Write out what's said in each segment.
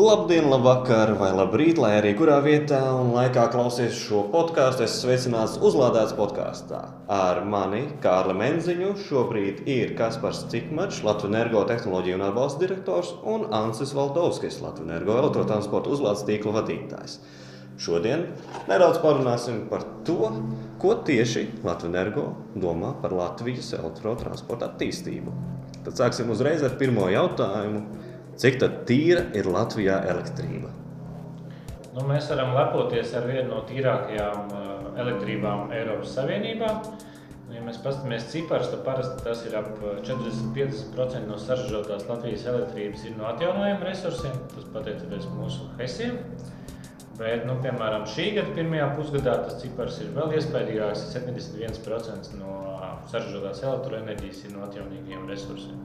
Labdien, labvakar vai labrīt, lai arī kurā vietā un laikā klausies šo podkāstu. Es sveicināts Uzlādēts podkāstā. Ar mani, Kārli Menziņu, šobrīd ir Kaspars Cikmačs, Latvenergo tehnoloģiju un atbalsta direktors, un Ansis Valdovskis, Latvenergo elektrotransporta uzlādes tīkla vadītājs. Šodien nedaudz parunāsim par to, ko tieši Latvenergo domā par Latvijas elektrotransporta attīstību. Tad sāksim uzreiz ar pirmo jautājumu. Cik tad tīra ir Latvijā elektrība? Mēs varam lepoties ar vienu no tīrākajām elektrībām Eiropas Savienībā. Ja mēs paskatāmies ciparus, tad parasti tas ir ap 40–50% no saražotās Latvijas elektrības ir no atjaunojumiem resursiem, tas pateicoties mūsu HESiem. Bet, piemēram, šī gada pirmajā pusgadā tas cipars ir vēl iespaidīgāks, 71% no saražotās elektroenerģijas ir no atjaunīgiem resursiem.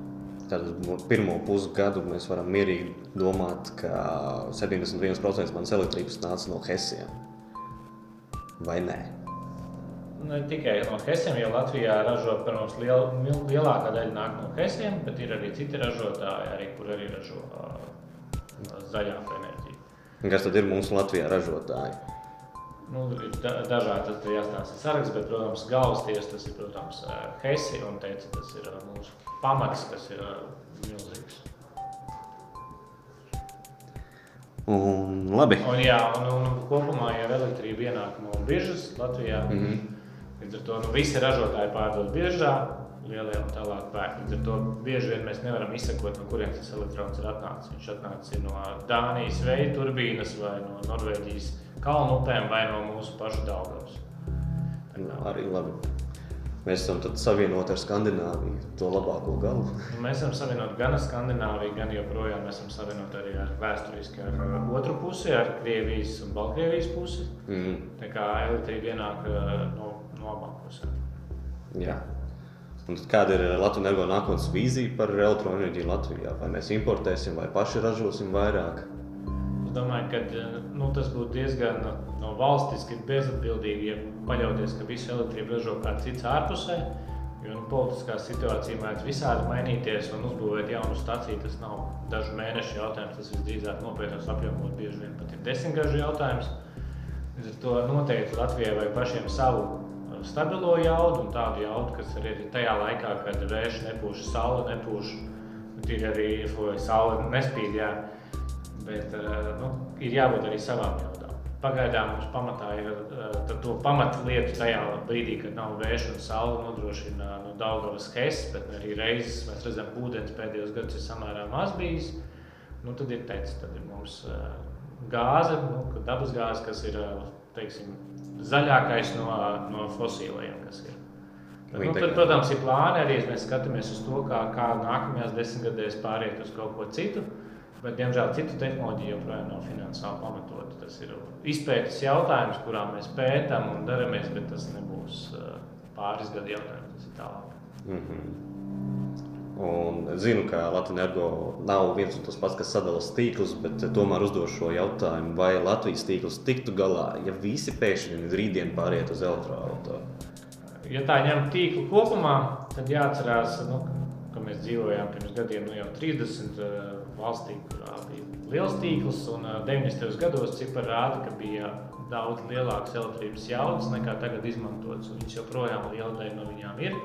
Tad pirmo pusgadu mēs varam mierīgi domāt, ka 71% manas elektrības nāca no HESiem. Vai nē? Ne tikai no HESiem, jo Latvijā ražo, protams, lielākā daļa nāk no HESiem, bet ir arī citi ražotāji, kur arī ražo zaļāku enerģiju. Kas tad ir mūsu Latvijā ražotāji? Ir dažādi, tas jāstāsta saraksts, bet, protams, galvasties tas ir, protams, HESi un teica, tas ir mūsu pamats, kas ir milzīgs. Labi. Un kopumā jau elektrība ienāk no biržas Latvijā. Līdz ar to visi ražotāji pārdod biržā, lielie un tālāk pērk. Līdz ar to bieži vien mēs nevaram izsekot, no kurienes tas elektrons ir atnācis. Viņš atnācis no Dānijas vēja turbīnas vai no Norvēģijas kalnu upēm vai no mūsu pašu Daugavas. Arī labi. Mēs esam tad savienoti ar Skandināviju, to labāko galu. Mēs esam savienoti gan ar Skandināviju, gan joprojām esam savienoti arī ar vēsturiski ar otru pusi, ar Krievijas un Baltkrievijas pusi. Tā kā elektrība ienāk no abām pusēm. Jā. Un tad kāda ir Latvenergo nākotnes vīzija par elektroenerģiju Latvijā? Vai mēs importēsim vai paši ražosim vairāk? Es domāju, ka tas būtu diezgan valstiski bezatbildīgi, ja paļauties, ka visu elektrību ražo kāds cits ārpusē, jo politiskā situācija mēdz visādi mainīties un uzbūvēt jaunu staciju. Tas nav dažu mēnešu jautājums, tas visdrīzāk nopietnos apjomos bieži vien pat ir 10 gažu jautājums. Līdz ar to noteikti Latvijai vajag pašiem savu stabilo jaudu un tādu jaudu, kas arī tajā laikā, kad vējš nepūš, saule nepūš, ir arī saule nespīd, jā. Bet ir jābūt arī savām jaudām. Pagaidām mums pamatā ir to pamatlietu tajā brīdī, kad nav vējš un saule nodrošina no Daugavas HES, bet arī reizes mēs redzam, ka ūdens pēdējos gadus ir samērā maz bijis. Tad ir tad ir mums gāze, dabas gāze, kas ir, teiksim, zaļākais no fosīlajiem, kas ir. Bet, tad, protams, ir plāni arī, ja mēs skatāmies uz to, kā nākamajās 10 gadēs pāriet uz kaut ko citu. Bet, diemžēl, citu tehnoloģiju joprojām nav finansiāli pamatoti. Tas ir izpētes jautājums, kurā mēs pētam un daramies, bet tas nebūs pāris gadu jautājums, tas ir tālāk. Un zinu, ka Latvenergo nav viens un tas pats, kas sadalas tīklus, bet tomēr uzdošu šo jautājumu, vai Latvijas tīklus tiktu galā, ja visi pēkšņi rītdien pāriet uz elektroauto? Ja tā ņem tīklu kopumā, tad jāatcerās, ka mēs dzīvojām pirms gadiem jau 30 valstī, kurā bija liels tīkls, un 90. gados cipari rāda, ka bija daudz lielākas elektrības jaudas nekā tagad izmantotas, un viņas joprojām liela daļa no viņām ir.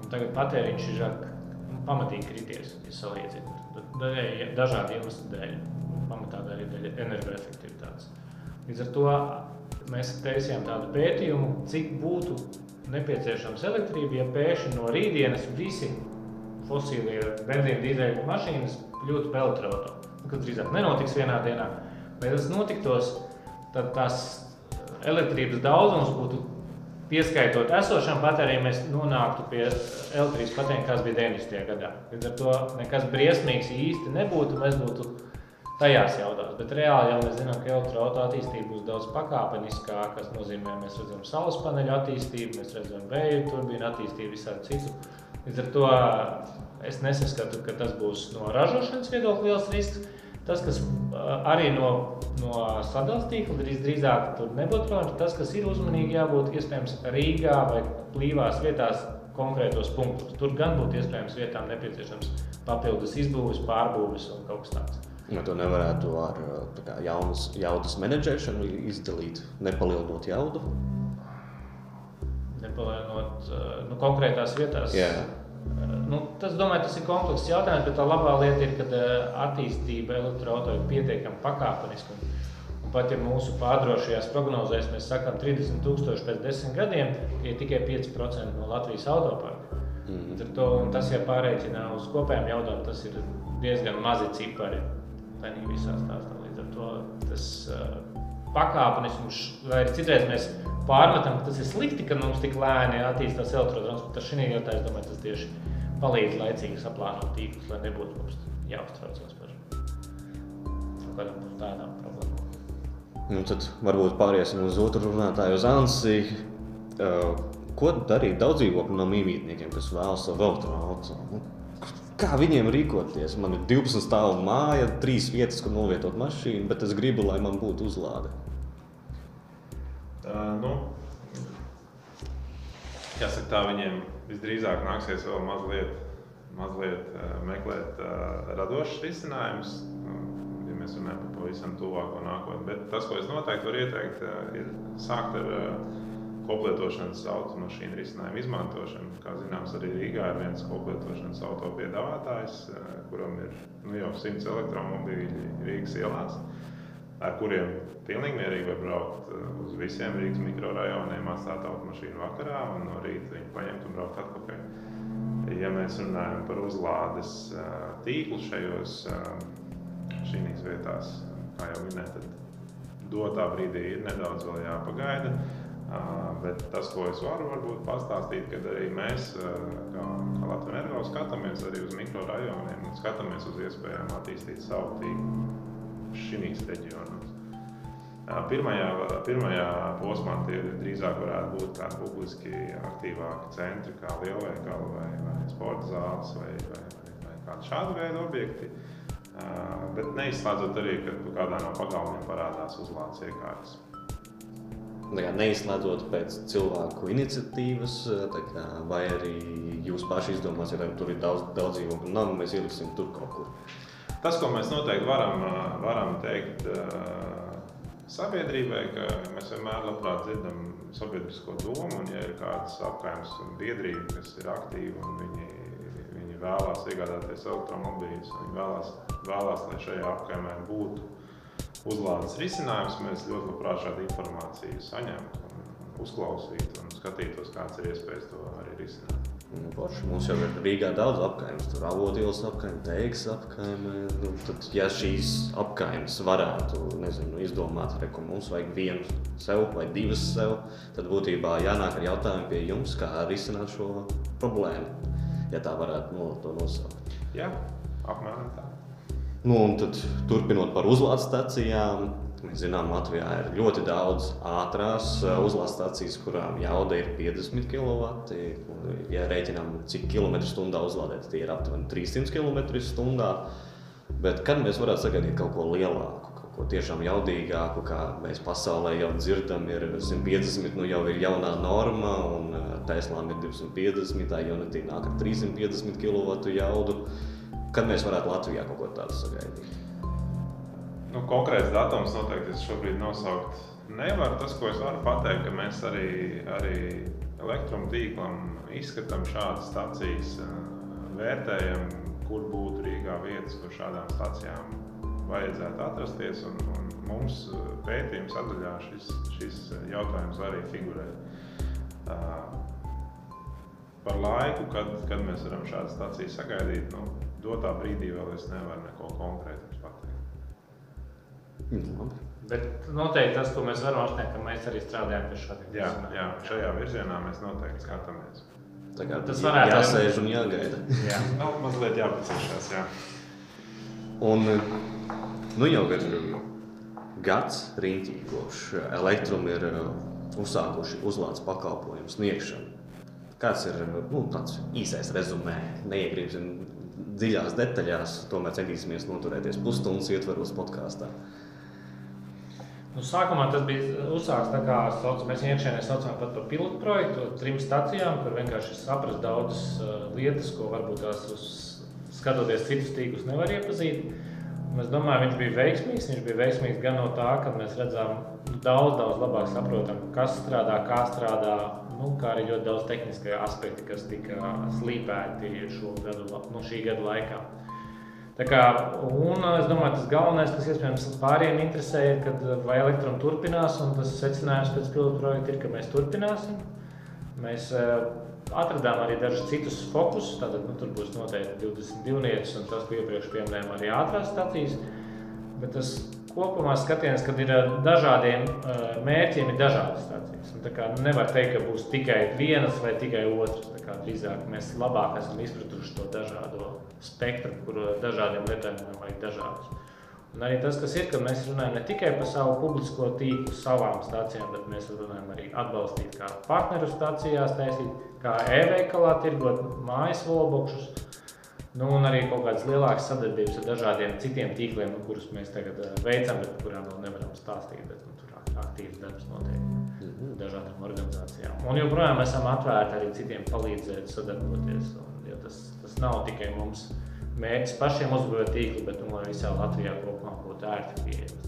Un tagad patēriņš ir pamatīgi krities, ja salīdzina. Dažādi iemesli dēļ, pamatā arī dēļ energoefektivitātes. Līdz ar to mēs taisījām tādu pētījumu, cik būtu nepieciešams elektrība, ja pēkšņi no rītdienas visi fosīlie benzīna dīzeļu mašīnas kļūtu par elektroauto. Kas drīzāk nenotiks vienā dienā. Lai tas notiktos, tad tās elektrības daudzums būtu pieskaitot esošam patēriņam, mēs nonāktu pie elektrības patēriņa, kas bija 90. gadā. Līdz ar to nekas briesmīgs īsti nebūtu, mēs būtu tajās jaudās. Bet reāli jau mēs zinām, ka elektroauto attīstība būs daudz pakāpeniskāka, kas nozīmē, mēs redzam saules paneļu attīstību, mēs redzam vēju turbīnu attīstību, visādi citu. Līdz ar to es nesaskatu, ka tas būs no ražošanas viedokļa liels risks. Tas, kas arī no sadalas tīkla drīzāk tur nebūtu problēmas, tas, kas ir uzmanīgi jābūt iespējams Rīgā vai blīvās vietās konkrētos punktos. Tur gan būtu iespējams vietām nepieciešams papildus izbūves, pārbūves un kaut kas tāds. Vai to nevarētu ar jaudas menedžēšanu izdalīt, nepalielinot jaudu? Nepalielinot konkrētās vietās. Jā. Tas, domāju, tas ir komplekss jautājums, bet tā labā lieta ir, ka attīstība elektroauto ir pietiekami pakāpeniska. Un pat ja mūsu pārdrošajās prognozēs mēs sakām 30,000 pēc 10 gadiem, ir tikai 5% no Latvijas autoparka. Un tas, ja pārēķinā uz kopējām jaudām, tas ir diezgan mazi cipari. Tā ir visā stāstā. Līdz ar to tas pakāpenisms, vai citreiz mēs pārmetam, ka tas ir slikti, ka mums tik lēni attīstās elektrotransports. Tas šī jautājumā, es domāju, tas tieši palīdz laicīgi saplānot tīklus, lai nebūtu mums jāuztraucās par kādām tādām problēmām. Tad varbūt pāriesim uz otru runātāju, uz Ansi. Ko darīt daudzdzīvokļu namu īmītniekiem, kas vēlas savu elektroauto? Kā viņiem rīkoties? Man ir 12 stāvu māja, 3 vietas, kur novietot mašīnu, bet es gribu, lai man būtu uzlāde. Jāsaka tā, viņiem visdrīzāk nāksies vēl mazliet meklēt radošas risinājumus, ja mēs runājam par pavisam tuvāko nākotni. Bet tas, ko es noteikti varu ieteikt, ir sākt ar koplietošanas automašīnu risinājumu izmantošanu. Kā zināms, arī Rīgā ir viens koplietošanas auto piedāvātājs, kuram ir jau 100 elektromobīļi Rīgas ielās, ar kuriem pilnīgi mierīgi var braukt uz visiem Rīgas mikrorajoniem, atstāt automašīnu vakarā un no rīta viņu paņemt un braukt atpakaļ. Ja mēs runājam par uzlādes tīklu šīs vietās, kā jau minēju, tad dotā brīdī ir nedaudz vēl jāpagaida. Bet tas, ko es varu varbūt pastāstīt, kad arī mēs, kā Latvijas Energo, skatāmies arī uz mikrorajoniem un skatāmies uz iespējām attīstīt savu tīklu šīs reģionos. Pirmajā posmā tie drīzāk varētu būt kādi publiski aktīvāki centri, kā lielveikali vai sporta zāles vai kādi šādi veidi objekti. Bet neizslēdzot arī, ka kādā no pagalmiem parādās uzlādes iekārtas. Neizslēdzot pēc cilvēku iniciatīvas, vai arī jūs paši izdomāsiet, ja tur ir daudz dzīvokļu namu, mēs ieliksim tur kaut kur? Tas, ko mēs noteikti varam teikt sabiedrībai, ka mēs vienmēr labprāt dzirdam sabiedrisko domu, un ja ir kādas apkaimes biedrība, kas ir aktīvi un viņi vēlās iegādāties elektromobīļus, viņi vēlās, lai šajā apkaimē būtu uzlādes risinājums, mēs ļoti labprāt šādu informāciju saņemtu un uzklausītu un skatītos, kāds ir iespējas to arī risināt. Mums jau ir Rīgā daudz apkaimes, tur Avotielas apkaime, Teigas apkaime. Tad, ja šīs apkaimes varētu, izdomāt, ka mums vajag vienu sev vai divas sev, tad būtībā jānāk ar jautājumu pie jums, kā risināt šo problēmu, ja tā varētu to nosaukt. Jā, apmēram tā. Un tad, turpinot par uzlādes stacijām, mēs zinām, Latvijā ir ļoti daudz ātrās uzlādes stacijas, kurām jauda ir 50 kW. Ja rēķinām, cik km/h uzlādēt, tie ir aptuveni 300 km/h. Bet kad mēs varētu sagaidīt kaut ko lielāku, kaut ko tiešām jaudīgāku, kā mēs pasaulē jau dzirdam, ir 150, jau ir jaunā norma, un Teslām ir 250, Ionity nāk ar 350 kW jaudu. Kad mēs varētu Latvijā kaut ko tādu sagaidīt? Konkrēts datums noteikti es šobrīd nosaukt nevaru. Tas, ko es varu pateikt, ka mēs arī elektrotīklam izskatām šādas stacijas, vērtējam, kur būtu Rīgā vietas, kur šādām stacijām vajadzētu atrasties. Un mums pētījuma sadaļā šis jautājums arī figurē. Par laiku, kad mēs varam šādas stacijas sagaidīt, dotā brīdī vēl es nevaru neko konkrētu pateikt. Bet noteikti tas, ko mēs varam atstāt, ka mēs arī strādājam pie šādiem risinājumiem. Jā, šajā virzienā mēs noteikti skatāmies. Tas varētu jāsēž un jāgaida. Jā, mazliet jāpaciešās, jā. Un jau ir gads riņķī, kopš Elektrum ir uzsākuši uzlādes pakalpojumu sniegšanu. Kāds ir tāds īsais rezumē, neiegribsim dziļās detaļās, tomēr centīsimies noturēties pusstundas ietveros podkāstā. Sākumā tas bija uzsākts, mēs iekšēnē saucam par pilotu projektu, 3 stacijām, kur vienkārši saprast daudzas lietas, ko varbūt tās skatoties citus tīklus nevar iepazīt. Es domāju, viņš bija veiksmīgs. Viņš bija veiksmīgs gan no tā, ka mēs redzam daudz labāk saprotam, kas strādā, kā strādā, kā arī ļoti daudz tehniskie aspekti, kas tika slīpēti šī gada laikā. Tā kā, un es domāju, tas galvenais, kas iespējams pāriem interesē, ir, kad vai Elektrum turpinās, un tas secinājums pēc pilotu projekta ir, ka mēs turpināsim. Mēs atradām arī dažus citus fokusus, tātad tur būs noteikti 22 nieces un tas, ko iepriekš pieminējām, arī ātrās stacijas. Bet tas kopumā skatiens, kad ir dažādiem mērķiem, ir dažādas stacijas. Un tā kā nevar teikt, ka būs tikai vienas vai tikai otras. Tā kā drīzāk mēs labāk esam izpratuši to dažādo spektru, kur dažādiem lietotājiem vajag dažādus. Un arī tas, kas ir, ka mēs runājam ne tikai par savu publisko tīklu, savām stācijām, bet mēs runājam arī atbalstīt kā partneru stācijās taisīt, kā e-veikalā tirgot mājas volbokšus, un arī kaut kādas lielākas sadarbības ar dažādiem citiem tīkliem, kurus mēs tagad veicam, bet par kurām vēl nevaram stāstīt, bet tur aktīvs darbs notiek dažādām organizācijām. Un joprojām esam atvērti arī citiem palīdzēt, sadarboties, jo tas nav tikai mums mērķis pašiem uzbūvēt tīklu, bet lai visā Latvijā kopumā būtu ērti pieejams.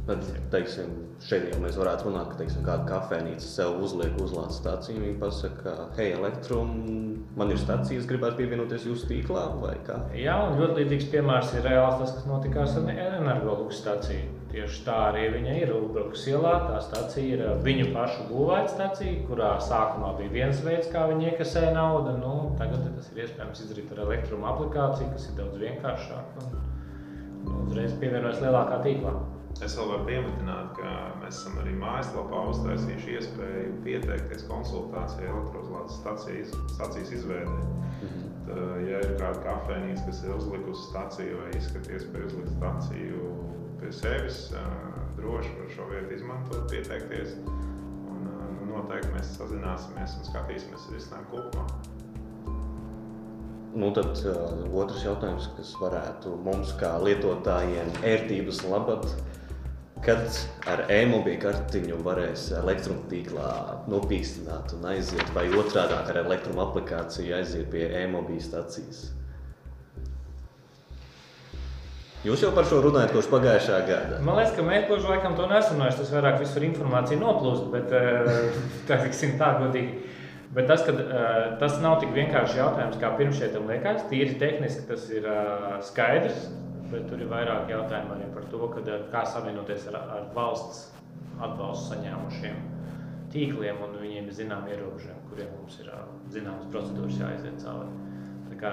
Bet, teiksim, šeit jau mēs varētu runāt, ka, teiksim, kāda kafejnīca sev uzlādes staciju, viņi pasaka, hei, Elektrum, man ir stacijas, gribētu pievienoties jūsu tīklā, vai kā? Jā, un ļoti līdzīgs piemērs ir reāls tas, kas notikās ar Energoluks staciju. Tieši tā arī viņa ir Ulbrukas ielā, tā stacija ir viņu pašu būvēta stacija, kurā sākumā bija viens veids, kā viņi iekasēja naudu, tagad tas ir iespējams izdarīt ar Elektrum aplikāciju, kas ir daudz vienkāršāk un uzreiz pievienojas lielākā tīklā. Es vēl varu piemetināt, ka mēs esam arī mājaslapā uztaisījuši iespēju pieteikties konsultācijai elektrozlādes stacijas izveidē. Ja ir kāda kafejnīca, kas ir uzlikusi staciju vai izskata iespēju uzlikt staciju pie sevis, droši par šo vietu izmantot, pieteikties. Un noteikti mēs sazināsimies un skatīsimies risinājumu kopumā. Tad otrs jautājums, kas varētu mums kā lietotājiem ērtības labad, kad ar e-mobīlu kartiņu varēs Elektrum tīklā nopīkstināt un aiziet, vai otrādāk ar Elektrum aplikāciju aiziet pie e-mobīlu stacijas? Jūs jau par šo runājat kopš pagājušā gada. Man liekas, ka mēs kopš laikam to nesunājuši, tas vairāk visur informācija noplūst, bet tā godīgi. Bet tas nav tik vienkārši jautājums, kā pirms šeit liekas. Tīri tehniski tas ir skaidrs, bet tur ir vairāk jautājumu arī par to, kā savienoties ar valsts atbalstu saņēmušiem tīkliem, un viņiem ir zināmi ierobežojumi, kuriem mums ir zināmas procedūras jāaiziet cauri. Tā kā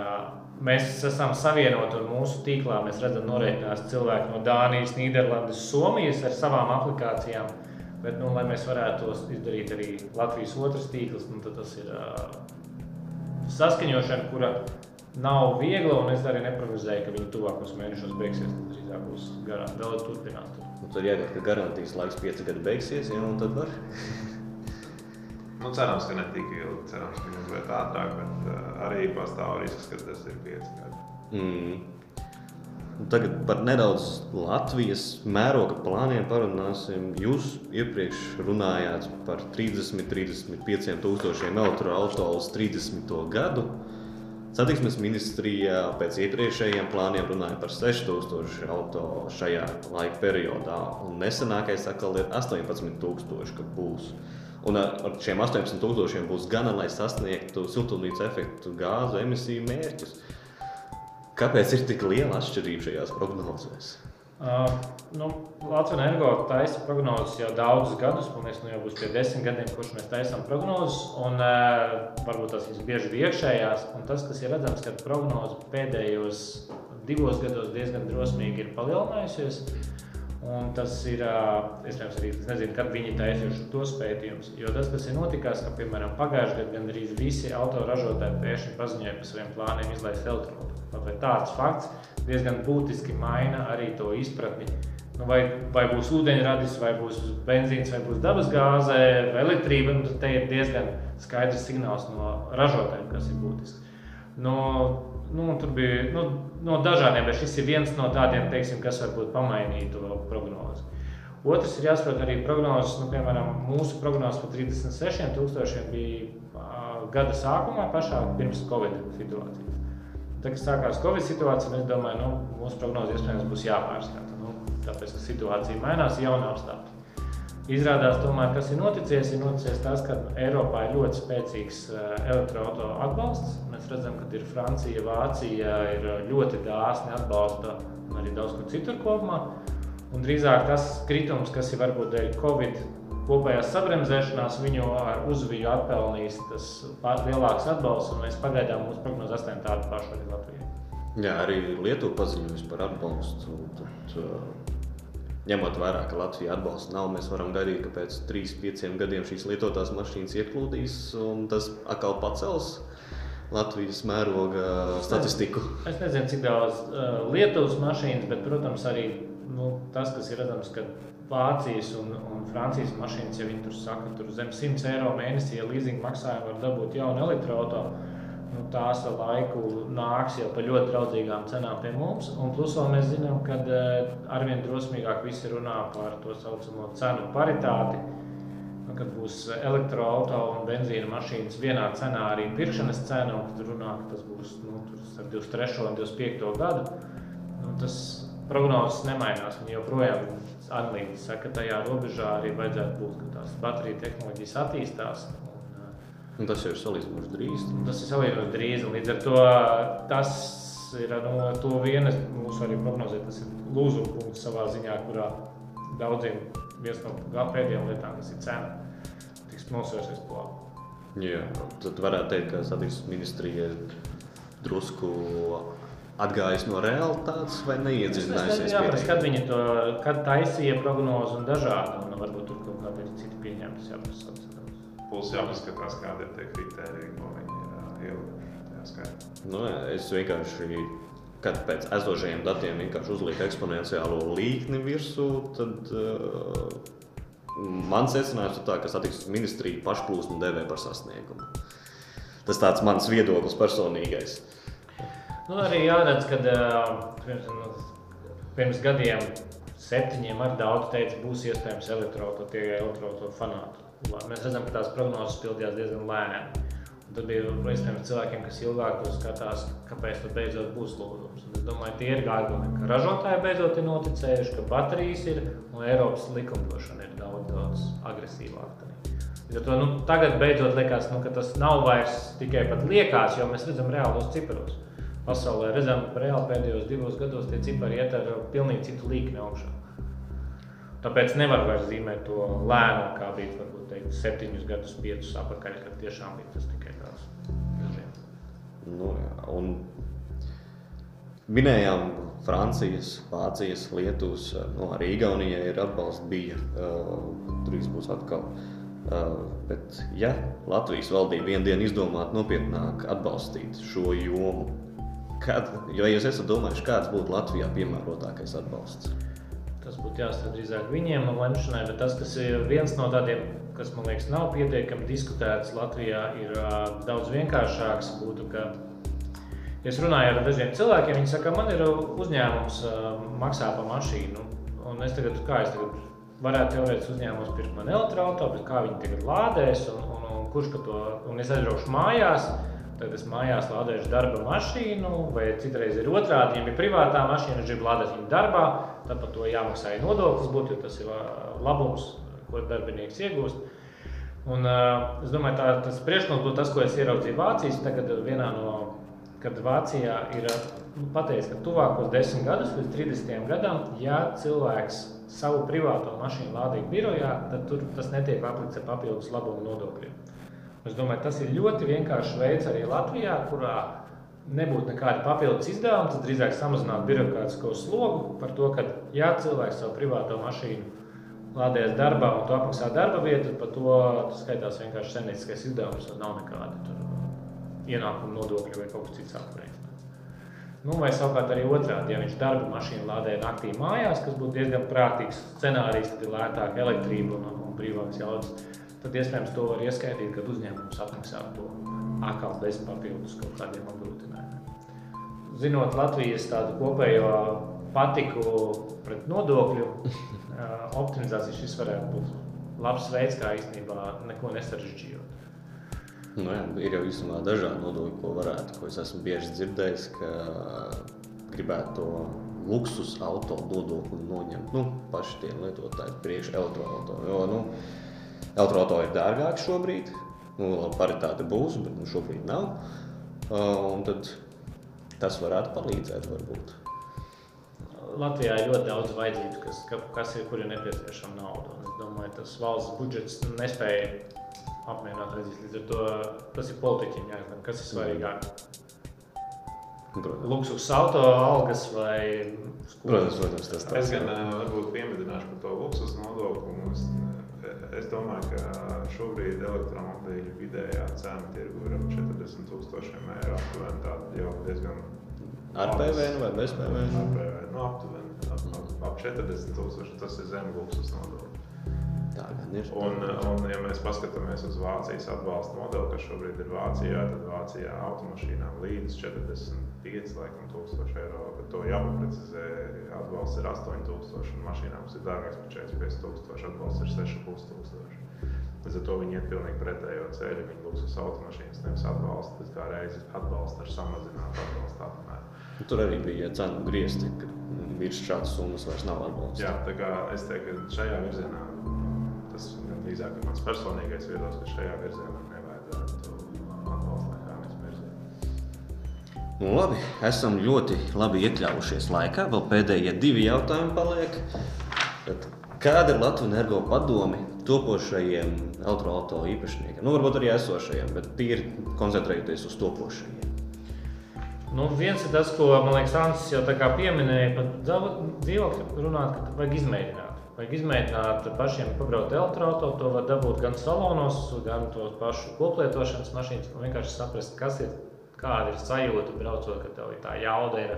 mēs esam savienoti un mūsu tīklā mēs redzam norēķinās cilvēki no Dānijas, Nīderlandes, Somijas ar savām aplikācijām. Bet, lai mēs varētu to izdarīt arī Latvijas otrs tīkls, tad tas ir saskaņošana, kura nav viegla, un es arī neprognozēju, ka viņi tuvākos mēnešos beigsies, tad drīzāk būs vēl turpināt. Tad jāgad, ka garantijas laiks 5 gadi beigsies, un tad var? Cerams, ka ne tik ilgi, cerams, ka mazliet ātrāk, bet arī pastāv risks, ka tas ir 5 gadi. Tagad par nedaudz Latvijas mēroga plāniem parunāsim. Jūs iepriekš runājāt par 35 tūkstošiem elektroauto uz 30. gadu. Satiksmes ministrijā pēc iepriekšējiem plāniem runāja par 6000 auto šajā laika periodā. Un nesenākais atkal ir 18,000, kad būs. Un ar šiem 18,000 būs gana, lai sasniegtu siltumnīca efektu gāzu emisiju mērķus. Kāpēc ir tik liela atšķirība šajās prognozēs? Latvijas Energo taisa prognozes jau daudzus gadus, man liekas, jau būs pie 10 gadiem, kurš mēs taisām prognozes, un varbūt tās viņas bieži ir iekšējās, un tas, kas ir redzams, ka prognoze pēdējos 2 gados diezgan drosmīgi ir palielinājusies, un tas ir, iespējams arī, es nezinu, kad viņi taisījuši tos pētījumus, jo tas, kas ir notikās, ka, piemēram, pagājušajā gadā gandrīz visi autoražotāji pēkšņi paziņoja par saviem plāniem izlaist elektroautomašīnu. Vai tāds fakts diezgan būtiski maina arī to izpratni, vai būs ūdeņradis, vai būs benzīns, vai būs dabasgāze, vai elektrība, tad te ir diezgan skaidrs signāls no ražotājiem, kas ir būtisks. Tur bija no dažādiem, bet šis ir viens no tādiem, teiksim, kas varbūt pamainīja to prognozi. Otrs ir jāsaprot arī prognozes, piemēram, mūsu prognozes par 36,000 bija gada sākumā pašā pirms Covid situācijas. kad sākās Covid situācija, es domāju, mūsu prognoze iespējams būs jāpārskata. Tāpēc, ka situācija mainās, jauna apstākļi. Izrādās, tomēr, kas ir noticies tas, ka Eiropā ir ļoti spēcīgs elektroauto atbalsts. Mēs redzam, ka ir Francija, Vācija ir ļoti dāsni atbalsta un arī daudz kur citur kopumā. Un drīzāk tas kritums, kas ir varbūt dēļ Covid kopējās sabremzēšanās, viņu ar uzviju atpelnīs tas lielāks atbalsts, un mēs pagaidām mūsu prognozi esam tādu pašu arī Latvijai. Jā, arī Lietuva paziņojusi par atbalstu. Ņemot vērā, ka Latvija atbalsta nav, mēs varam gaidīt, ka pēc 3-5 gadiem šīs lietotās mašīnas ieplūdīs, un tas atkal pacels Latvijas mēroga statistiku. Es nezinu, cik daudz Lietuvas mašīnas, bet, protams, arī tas, kas ir redzams, ka Vācijas un Francijas mašīnas, ja viņi tur saka, tur zem 100 eiro mēnesī, ja leasing maksājumu var dabūt jaunu elektroauto, tās ar laiku nāks jau par ļoti draudzīgām cenām pie mums. Un plus vēl mēs zinām, ka arvien drosmīgāk visi runā par to saucamo cenu paritāti, kad būs elektroauto un benzīna mašīnas vienā cenā arī pirkšanas cena, un tad runā, ka tas būs ar 23. un 25. gadu. Tas prognozes nemainās, un joprojām analītiķi saka, ka tajā robežā arī vajadzētu būt, ka tās bateriju tehnoloģijas attīstās. Un tas jau ir salīdzinoši drīz. Tas ir salīdzinoši drīz, un līdz ar to tas ir to viena mūsu arī prognozē, tas ir lūzuma punkts savā ziņā, kurā daudziem viens no pēdējām lietām, kas ir cena, tiks nosvērsies po labu. Jā, tad varētu teikt, ka satiksmes ministrija drusku atgājis no realitātes vai neiedziļinājusies pietiekami? Kad taisīja prognozi un dažādi, un varbūt tur kaut kādi ir citi pieņemtas jāprasa. Puls jāpaskatās, kādi ir tie kritēriji, ko viņi ir ielikuši. Es vienkārši, kad pēc esošajiem datiem vienkārši uzlieku eksponenciālo līkni virsū, tad man secinājums ir tā, ka satiksmes ministrija pašplūsmu devē par sasniegumu. Tas tāds mans viedoklis personīgais. Arī jāredz, kad pirms gadiem 7 arī daudz teica, būs iespējams elektroauto fanāti. Mēs redzam, ka tās prognozes pildījās diezgan lēni. Tad bija iespējams cilvēkiem, kas ilgāk to skatās, kāpēc tad beidzot būs lūdums. Es domāju, tie ir argumenti, ka ražotāji beidzot ir noticējuši, ka baterijas ir un Eiropas likumdošana ir daudz agresīvāka. Līdz ar to tagad beidzot liekas, ka tas nav vairs tikai pat liekas, jo mēs redzam reālos ciparos. Pasaulē redzam, ka reāli pēdējos 2 gados tie cipari iet ar pilnīgi citu līkni augšā. Tāpēc nevar vairs zīmēt to lēnu, kā bija, varbūt teikt, 7 gadus, 5 apakaļ, kad tiešām bija tas tikai tās dažiem. Un minējām Francijas, Vācijas, Lietuvas, arī Igaunijai ir atbalsts bija, drīz būs atkal. Bet ja Latvijas valdība vienu dienu izdomāt nopietnāk atbalstīt šo jomu, jo jūs esat domājuši, kāds būtu Latvijā piemērotākais atbalsts? Tas būtu jāstāv drīzāk viņiem un lemšanai, bet tas, kas ir viens no tādiem, kas, man liekas, nav pietiekami diskutēts Latvijā, ir daudz vienkāršāks. Būtu, ka es runāju ar dažiem cilvēkiem, viņi saka, man ir uzņēmums maksā par mašīnu, un es tagad varētu teorētiski uzņēmums pirkt man elektroauto, bet kā viņi tagad lādēs, un kurš ka to, un es aizbraukšu mājās, tad es mājās lādēšu darba mašīnu, vai citreiz ir otrādi, ja ir privātā mašīna, es gribu lādēt viņu darbā, tad par to jāmaksā nodoklis būt, jo tas ir labums, ko darbinieks iegūst. Un es domāju, tas priekšlikums būtu tas, ko es ieraudzīju Vācijas, tagad kad Vācijā ir pateicis, ka tuvākos 10 gadus līdz 30 gadam, ja cilvēks savu privāto mašīnu lādīja birojā, tad tas netiek aplikts ar papildus labumu nodokļiem. Es domāju, tas ir ļoti vienkāršs veids arī Latvijā, kurā nebūtu nekādi papildus izdevumi, tas drīzāk samazināt birokrātisko slogu par to, ka ja cilvēks savu privāto mašīnu lādējas darbā un to apmaksā darba vietu, par to tas skaitās vienkārši saimnieciskais izdevums, un nav nekādi ienākumu nodokļi vai kaut kas cits aprēķināts. Vai savukārt arī otrādi, ja viņš darba mašīnu lādēja naktī mājās, kas būtu diezgan prātīgs scenārijs, tad ir lētāka elektrība un brīvāks jaudas, tad iespējams to var ieskaitīt, kad uzņēmums apmaksā to atkal bez papildus kaut kādiem apgrūtinājumiem. Zinot Latvijas tādu kopējo patiku pret nodokļu optimizāciju, šis varētu būt labs veids, kā īstenībā neko nesarežģījot. Nu, jā, ir jau īstenībā dažādi nodokļi, ko es esmu bieži dzirdējis, ka gribētu to luksus auto nodokli noņemt. Paši tie lietotāji priekš elektroauto, jo, elektroauto ir dārgāk šobrīd, paritāte būs, bet šobrīd nav, un tad tas varētu palīdzēt varbūt. Latvijā ir ļoti daudz vajadzības, kur ir nepieciešama nauda. Es domāju, tas valsts budžets nespēja apmierināt vajadzības. Līdz ar to tas ir politiķiem jāzina, kas ir svarīgāk. Luksus auto algas vai Protams, tas tāds. Es gan varbūt piemedināšu par to luksus nodokli. Es domāju, ka šobrīd elektromobīļu vidējā cena tirgu ir ap 40,000 eiro. Tāda jau diezgan ar PVN vai bez PVN? Ar PVN, aptuveni. Ap 40,000 tas ir zem luksus nodokļu. Tā gan ir. Un ja mēs paskatāmies uz Vācijas atbalsta modeli, kas šobrīd ir Vācijā, tad Vācijā automašīnām līdz 45,000 eiro, bet to jāprecizē, atbalsts ir 8,000 un mašīnām ir dārgāks par 45,000, atbalsts ir 6,500. Līdz ar to viņi iet pilnīgi pretējo ceļu, viņi luksus automašīnas nevis atbalsta, bet kā reizi atbalsta ar samazinātu atbalsta apmēru. Tur arī bija cenu griezti, ka virs šādas summas vairs nav atbalsta. Jā, tā kā es teiktu, ka šajā virzienā, tas drīzāk ir mans personīgais viedoklis, ka šajā virzienā nevajadzētu atbalstu nekā virzienā. Labi, esam ļoti labi iekļaujušies laikā, vēl pēdējie 2 jautājumi paliek. Tad, kāda ir Latvenergo padomi topošajiem elektroauto īpašniekiem? Varbūt arī esošajiem, bet tīri koncentrējoties uz topošajiem. Viens ir tas, ko, man liekas, Ansis jau tā kā pieminēja, par dzīvokļu runāt, ka vajag izmēģināt. Vajag izmēģināt pašiem pabraukt elektroauto, to var dabūt gan salonos, gan tos pašu koplietošanas mašīnas, un vienkārši saprast, kāda ir sajūta braucot, ka tev tā jauda ir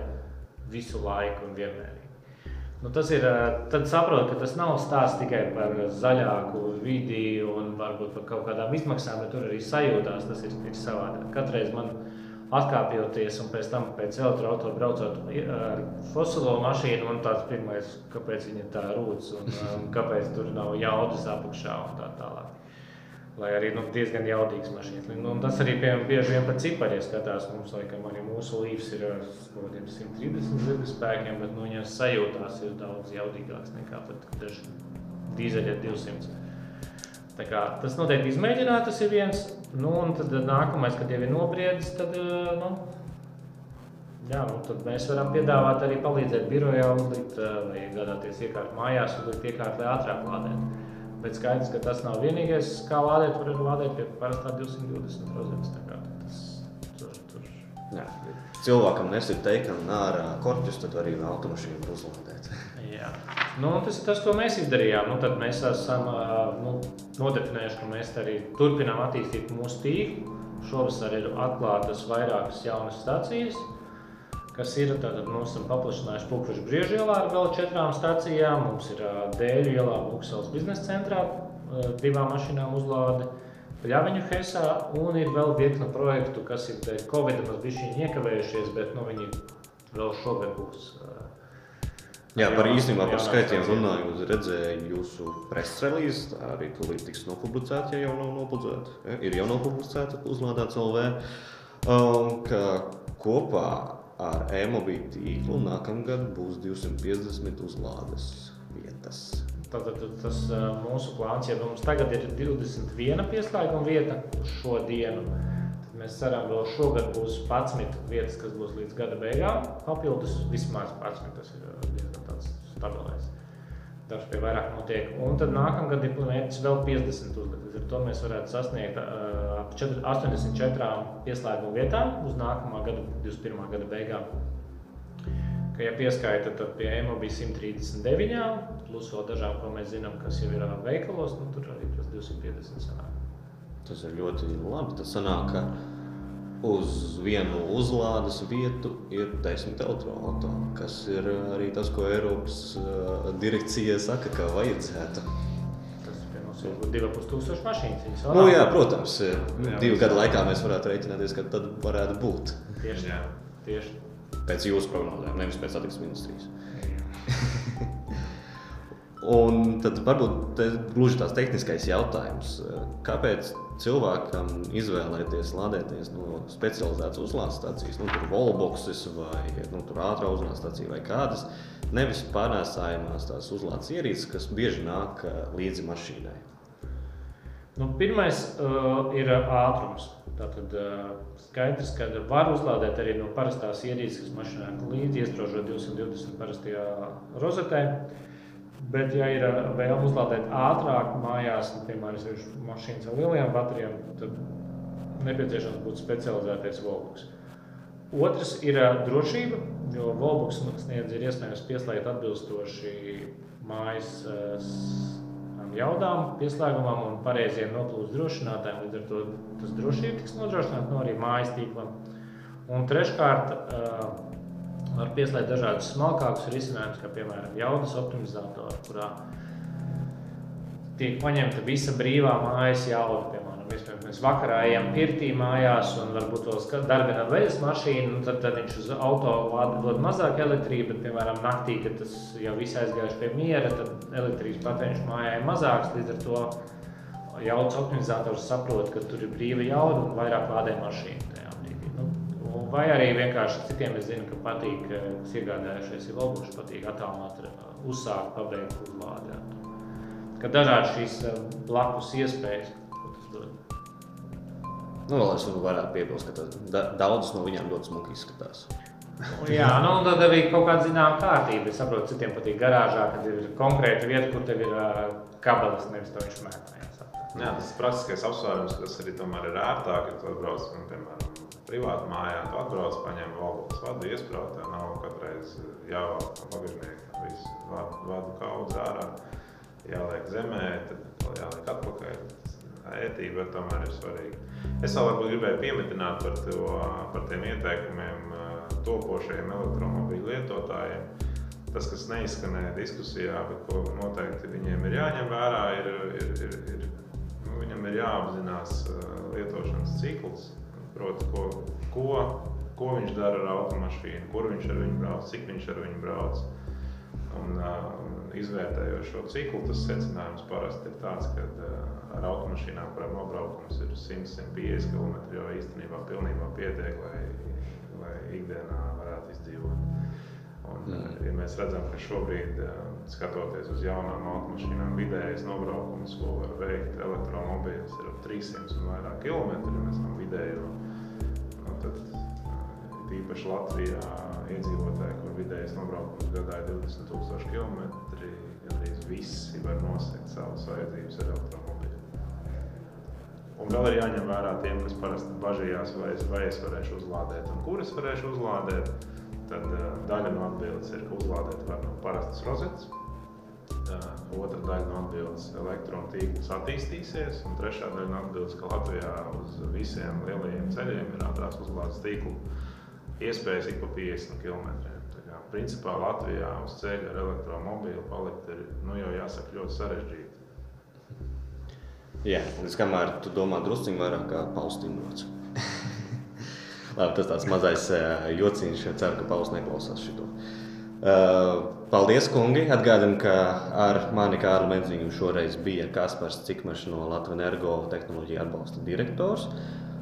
visu laiku un vienmērīgi. Tas ir, tad saprot, ka tas nav stāsts tikai par zaļāku vidi un varbūt par kaut kādām izmaksām, bet tur arī sajūtās, tas ir savādāk. Katreiz man atkāpjoties un pēc tam pēc elektroauto braucot ar fosilo mašīnu, man tāds pirmais, kāpēc viņa tā rūc un kāpēc tur nav jaudas apakšā un tā tālāk. Lai arī diezgan jaudīgs mašīnas. Tas arī bieži vien par cipariem skatās. Mums, laikam, arī mūsu Leafs ir 130 zirga spēkiem, bet viņas sajūtās ir daudz jaudīgāks nekā pat daži dīzeļi 200. Tā kā tas noteikti izmēģināt, tas ir viens. Un tad nākamais, kad jau ir nobriedis, tad, tad mēs varam piedāvāt arī palīdzēt birojā uzlikt vai iegādāties iekārtu mājās, uzlikt iekārtu, lai ātrāk lādēt. Bet skaidrs, ka tas nav vienīgais, kā lādēt, var lādēt pie parastā 220 rozemes. Tā kā tas tur. Jā, cilvēkam nesit teikam ārā korķus, tad arī automašīnu uzlādēt. Jā. Tas ir tas, ko mēs izdarījām. Tad mēs esam nodefinējuši, ka mēs arī turpinām attīstīt mūsu tīklu. Šovasar ir atklātas vairākas jaunas stacijas, kas ir, tātad mums esam paplašinājuši Pukvežu Briežu ielā ar vēl 4 stacijām. Mums ir Dēļu ielā Buksels biznesa centrā 2 mašīnām uzlāde, Pļaviņu Hesā un ir vēl virkne projektu, kas ir dēļ Covid bišķiņi iekavējušies, bet viņi vēl šogad būs. Jā, par īstenībā par skaitiem runājot, redzēju jūsu press-relīzi, tā arī tūlīt tiks nopublicēta, ja jau nav nopublicēta. Ir jau nopublicēta uzlādēts LV, ka kopā ar e-mobīļu tīklu nākamgad būs 250 uzlādes vietas. Tātad tas mūsu plāns, ja mums tagad ir 21 pieslēguma vieta uz šo dienu, tad mēs ceram, vēl šogad būs 11 vietas, kas būs līdz gada beigām. Papildus vismaz 11, tas ir diezgan tāds stabilais. Darbs pie vairāk notiek. Un tad nākamgad ir mērķis vēl 50 uzlikt. Līdz ar to mēs varētu sasniegt ap 84 pieslēguma vietām uz nākamā gada, 21. gada beigām. Ka, ja pieskaita, tad pie e-mobīļa 139, plus vēl dažām, ko mēs zinām, kas jau ir veikalos, tur arī tas 250 sanāk. Tas ir ļoti labi. Tas sanāk, ka uz vienu uzlādes vietu ir 10 elektroauto, kas ir arī tas, ko Eiropas direkcija saka, ka vajadzētu. Tas ir 2,500 mašīnas. Jā, protams, 2 gadu laikā mēs varētu rēķināties, ka tad varētu būt. Tieši. Pēc jūsu prognozēm, nevis pēc satiksmes ministrijas. Un tad varbūt gluži tās tehniskais jautājums. Kāpēc cilvēkam izvēlēties lādēties no specializētas uzlādes stācijas, tur wallboxes vai tur ātrā uzlādes stācija vai kādas, nevis pārnēsājumās tās uzlādes ierīces, kas bieži nāk līdzi mašīnai? Pirmais ir ātrums. Tātad skaidrs, ka var uzlādēt arī no parastās ierīces, kas mašīnā līdzi iesprāžot 220 parastajā rozetē. Bet, ja ir vēlme uzlādēt ātrāk mājās, piemēram, mašīnas ar lielajām baterijām, tad nepieciešams būt specializētais wallbox. Otrs ir drošība, jo wallbox sniedz ir iespējams pieslēgt atbilstoši mājas jaudām, pieslēgumam un pareiziem noplūdes drošinātājiem. Līdz ar to tas drošība tiks nodrošināta arī mājas tīklam. Un treškārt, var pieslēgt dažādus smalkākus risinājumus, kā piemēram jaudas optimizātori, kurā tiek paņemta visa brīvā mājas jauda. Piemēram, mēs vakarā ejam pirtī mājās un varbūt vēl darbinām veļas mašīnu, tad viņš uz auto dod mazāk elektrību, bet, piemēram, naktī, kad tas jau viss aizgājuši pie miera, tad elektrības patēriņš mājā ir mazāks, līdz ar to jaudas optimizators saprot, ka tur ir brīva jauda un vairāk lādē mašīnu tajā brīdī. Vai arī vienkārši citiem es zinu, ka patīk, kas iegādājušies ir wallbox, patīk attālināt, uzsākt, pabeigt uzlādi. Ka dažādi šīs blakus iespējas, ko tas dod. Vēl es varētu piebilst, ka daudzas no viņām ļoti smuki izskatās. Jā, tad arī kaut kāda zināma kārtība. Es saprotu, citiem patīk garāžā, kad ir konkrēta vieta, kur tev ir kabelis, nevis to viņš mētājās. Jā, tas praktiskais apsvērums, kas arī tomēr ir ārtāk, ja tu atbrauc, piemēram, privāti mājā, tu atbrauc, paņem wallbox vadu, iesprātā, nav katreiz jāvāk no bagažnieka, visu vadu kaudz ārā, jāliek zemē, tad jāliek atpakaļ. Ētība tomēr ir svarīga. Es vēl varbūt gribēju piemetināt par tiem ieteikumiem topošajiem elektromobīļu lietotājiem. Tas, kas neizskanēja diskusijā, bet ko noteikti viņiem ir jāņem vērā, viņam ir jāapzinās lietošanas cikls. Proti, ko viņš dara ar automašīnu, kur viņš ar viņu brauc, cik viņš ar viņu brauc. Un izvērtējot šo ciklu, tas secinājums parasti ir tāds, ka ar automašīnām, kurām nobraukums ir 100-150 km, jo īstenībā pilnībā pietiek, lai ikdienā varētu izdzīvot. Un, ja mēs redzam, ka šobrīd, skatoties uz jaunām automašīnām, vidējais nobraukums, ko var veikt elektromobīls, ir ap 300 un vairāk kilometri, ja mēs tam vidējo, tad īpaši Latvijā iedzīvotāji, kur vidējais nobraukums gadā ir 20,000 kilometri, gandrīz visi var nosegt savas vajadzības ar elektromobīlu. Un vēl ir jāņem vērā tiem, kas parasti bažījās, vai es varēšu uzlādēt un kur es varēšu uzlādēt. Tad daļa no atbildes ir, ka uzlādēt var no parastas rozetes. Otra daļa no atbildes elektronu tīkls attīstīsies. Un trešā daļa no atbildes, ka Latvijā uz visiem lielajiem ceļiem ir ātrās uzlādes tīklu iespējas ik pa 50 km. Principā Latvijā uz ceļa ar elektromobīlu palikt ir, jau jāsaka, ļoti sarežģīti. Jā, līdz kamēr tu domā drusciņ vairāk kā Pauls Timrots. Labi, tas tāds mazais jociņš, ceru, ka Pauls neklausās šito. Paldies, kungi! Atgādinu, ka ar mani Kārli Menziņu šoreiz bija Kaspars Cikmašs no Latvenergo tehnoloģija atbalsta direktors,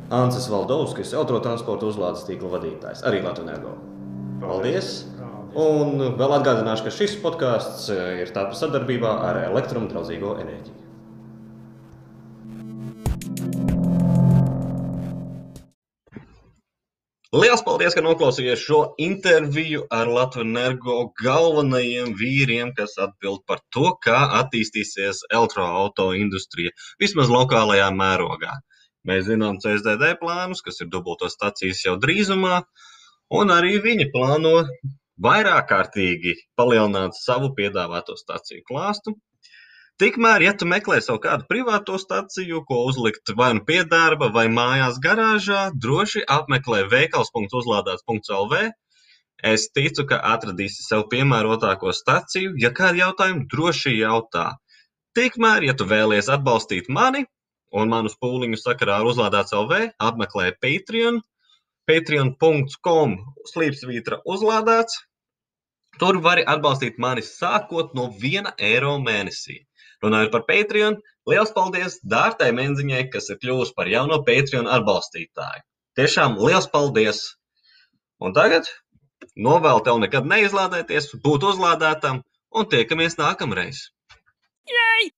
Ancis Valdovskis, autotransporta uzlādes tīkla vadītājs, arī Latvenergo. Paldies! Un vēl atgādināšu, ka šis podcasts ir tapis sadarbībā ar elektrumdraudzīgo enerģiju. Liels paldies, ka noklausījāties šo interviju ar Latvenergo galvenajiem vīriem, kas atbild par to, kā attīstīsies elektroauto industrija, vismaz lokālajā mērogā. Mēs zinām CSDD plānus, kas ir dubultos stacijas jau drīzumā, un arī viņi plāno vairāk kārtīgi palielināt savu piedāvāto staciju klāstu. Tikmēr, ja tu meklē savu kādu privāto staciju, ko uzlikt vai nu pie darba vai mājās garāžā, droši apmeklē veikals.uzlādāts.lv. Es ticu, ka atradīsi sev piemērotāko staciju, ja kādi jautājumi droši jautā. Tikmēr, ja tu vēlies atbalstīt mani un manus pūliņus sakarā ar Uzlādāts.lv, apmeklē Patreon, patreon.com/uzlādāts, Tur vari atbalstīt mani sākot no 1 eiro mēnesī. Runājot par Patreon, liels paldies Dārtai Menziņai, kas ir kļuvusi par jauno Patreon atbalstītāju. Tiešām liels paldies! Un tagad novēlu tev nekad neizlādēties, būt uzlādētam un tiekamies nākamreiz. Yay!